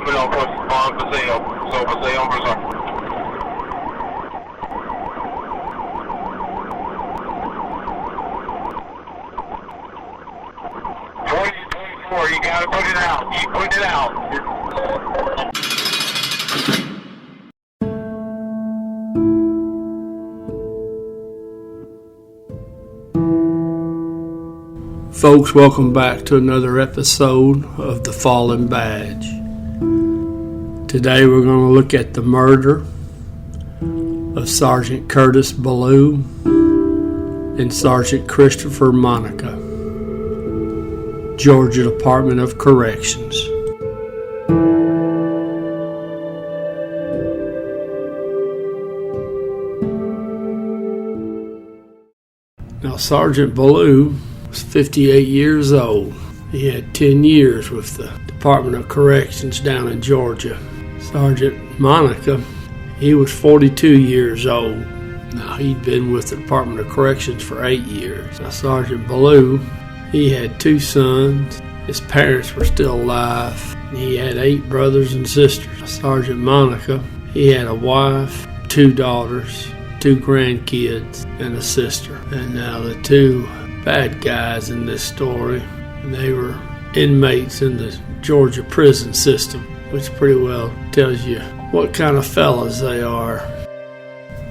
no, on for sale. So for sale, for sale. 2024, you gotta put it out. You put it out. Folks, welcome back to another episode of The Fallen Badge. Today we're going to look at the murder of Sergeant Curtis Billue and Sergeant Christopher Monica, Georgia Department of Corrections. Now, Sergeant Billue was 58 years old. He had 10 years with the Department of Corrections down in Georgia. Sergeant Monica, he was 42 years old. Now, he'd been with the Department of Corrections for 8 years. Now, Sergeant Billue, he had 2 sons. His parents were still alive. He had 8 brothers and sisters. Sergeant Monica, he had a wife, 2 daughters, 2 grandkids, and a sister. And now the 2 bad guys in this story, they were inmates in the Georgia prison system, which pretty well tells you what kind of fellas they are.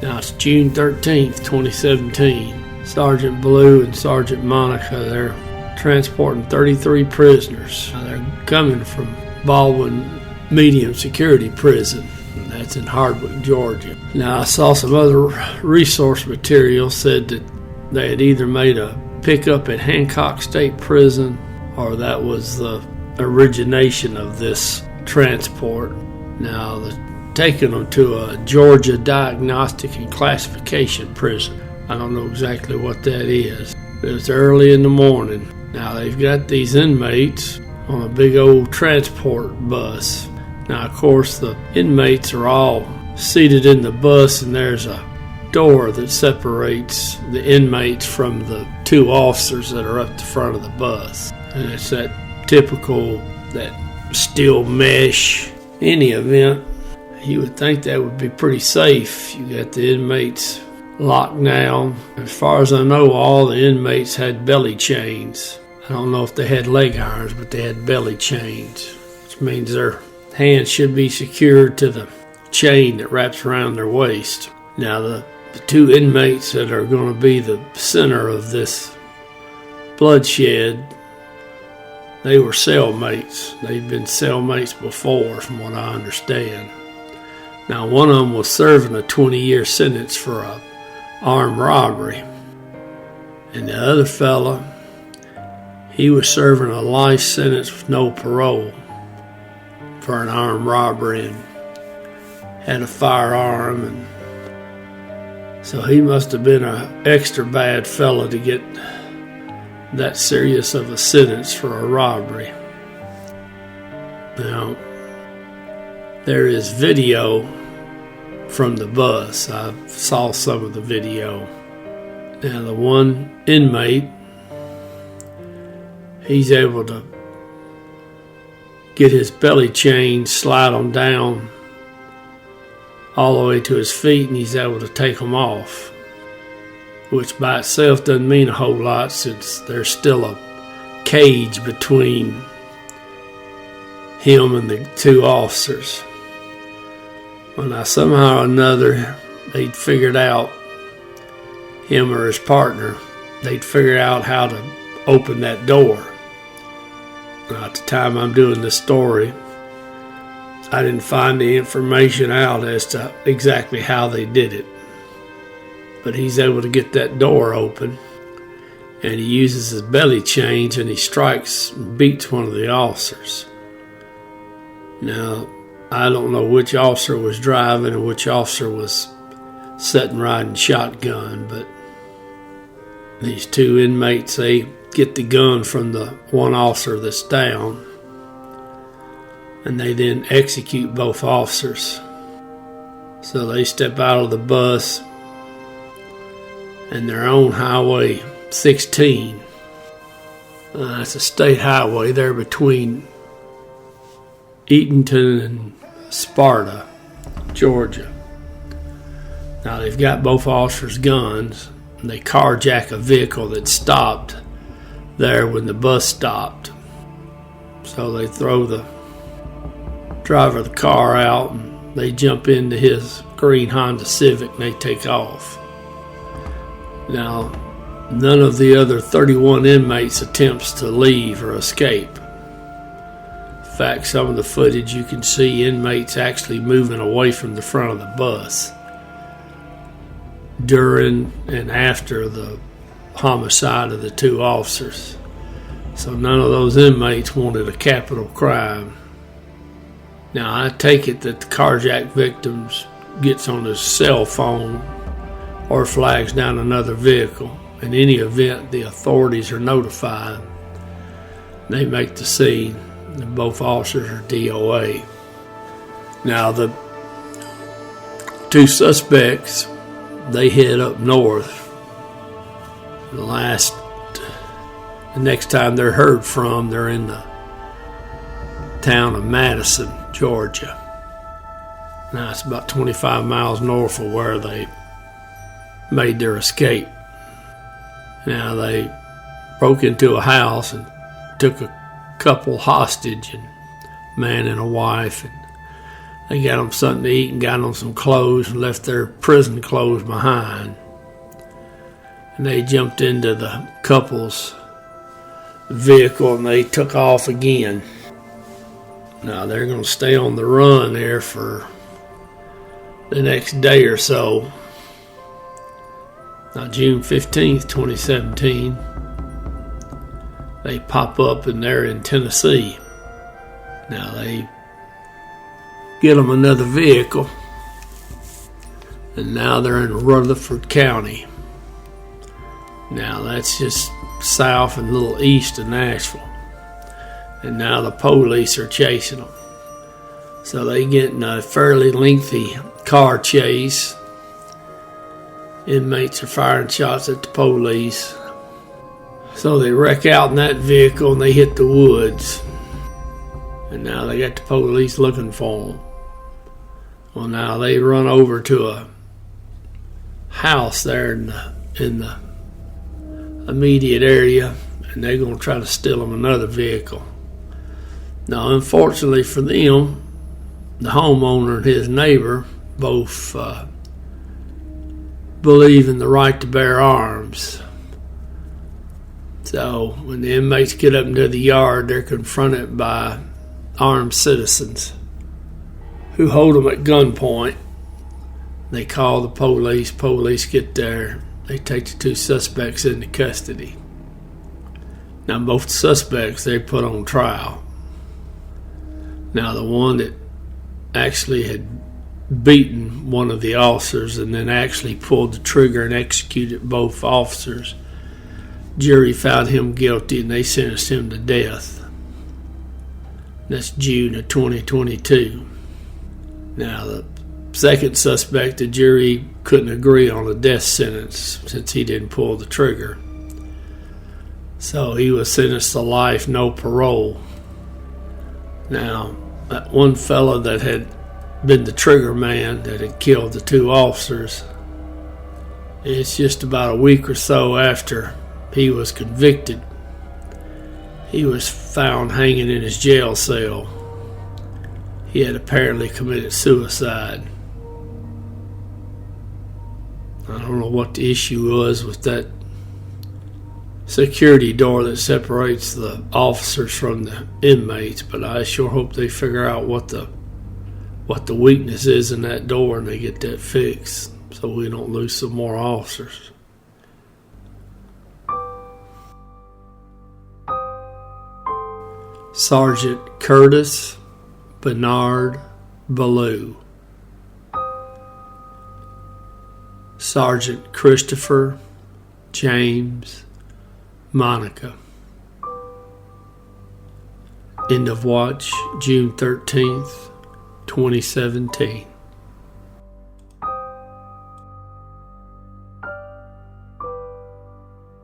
Now it's June 13th, 2017. Sergeant Billue and Sergeant Monica, they're transporting 33 prisoners. Now they're coming from Baldwin Medium Security Prison. That's in Hardwick, Georgia. Now I saw some other resource material said that they had either made a pickup at Hancock State Prison, or that was the origination of this transport. Now, they're taking them to a Georgia Diagnostic and Classification Prison. I don't know exactly what that is. It was early in the morning. Now, they've got these inmates on a big old transport bus. Now, of course, the inmates are all seated in the bus, and there's a door that separates the inmates from the 2 officers that are up the front of the bus. And it's that typical, that steel mesh. Any event, you would think that would be pretty safe. You got the inmates locked down. As far as I know, all the inmates had belly chains. I don't know if they had leg irons, but they had belly chains, which means their hands should be secured to the chain that wraps around their waist. Now, the 2 inmates that are going to be the center of this bloodshed, they were cellmates. They've been cellmates before, from what I understand. Now, one of them was serving a 20-year sentence for a armed robbery. And the other fella, he was serving a life sentence with no parole for an armed robbery and had a firearm, and so he must have been an extra bad fella to get that serious of a sentence for a robbery. Now, there is video from the bus. I saw some of the video. Now, the one inmate, he's able to get his belly chain, slide them down all the way to his feet, and he's able to take them off, which by itself doesn't mean a whole lot, since there's still a cage between him and the 2 officers. Well, now somehow or another, they'd figured out, him or his partner, they'd figured out how to open that door. Now, at the time I'm doing this story, I didn't find the information out as to exactly how they did it. But he's able to get that door open, and he uses his belly chains, and he strikes and beats one of the officers. Now, I don't know which officer was driving and which officer was sitting riding shotgun, but these 2 inmates, they get the gun from the one officer that's down, and they then execute both officers. So they step out of the bus, and they're on Highway 16. It's a state highway there between Eatonton and Sparta, Georgia. Now they've got both officers' guns, and they carjack a vehicle that stopped there when the bus stopped. So they throw the driver of the car out, and they jump into his green Honda Civic, and they take off. Now, none of the other 31 inmates attempts to leave or escape. In fact, some of the footage you can see inmates actually moving away from the front of the bus during and after the homicide of the two officers. So none of those inmates wanted a capital crime. Now, I take it that the carjack victim gets on his cell phone or flags down another vehicle. In any event, the authorities are notified. They make the scene, and both officers are DOA. Now, the two suspects, they head up north. The next time they're heard from, they're in the town of Madison, Georgia. Now, it's about 25 miles north of where they made their escape. Now, they broke into a house and took a couple hostage, and a man and a wife, and they got them something to eat and got them some clothes and left their prison clothes behind. And they jumped into the couple's vehicle and they took off again. Now, they're going to stay on the run there for the next day or so. Now, June 15th, 2017, they pop up and they're in Tennessee. Now, they get them another vehicle, and now they're in Rutherford County. Now, that's just south and a little east of Nashville. And now the police are chasing them. So they get in a fairly lengthy car chase. Inmates are firing shots at the police. So they wreck out in that vehicle and they hit the woods. And now they got the police looking for them. Well, now they run over to a house there in the immediate area, and they're going to try to steal them another vehicle. Now, unfortunately for them, the homeowner and his neighbor both believe in the right to bear arms. So when the inmates get up into the yard, they're confronted by armed citizens who hold them at gunpoint. They call the police. Police get there. They take the two suspects into custody. Now, both suspects they put on trial. Now, the one that actually had beaten one of the officers and then actually pulled the trigger and executed both officers, jury found him guilty and they sentenced him to death. That's June of 2022. Now, the second suspect, the jury couldn't agree on a death sentence since he didn't pull the trigger. So he was sentenced to life, no parole. Now, that one fellow that had been the trigger man that had killed the two officers, it's just about a week or so after he was convicted, he was found hanging in his jail cell. He had apparently committed suicide. I don't know what the issue was with that security door that separates the officers from the inmates, but I sure hope they figure out what the weakness is in that door and they get that fixed so we don't lose some more officers. Sergeant Curtis Bernard Billue, Sergeant Christopher James Monica. End of watch, June 13th, 2017.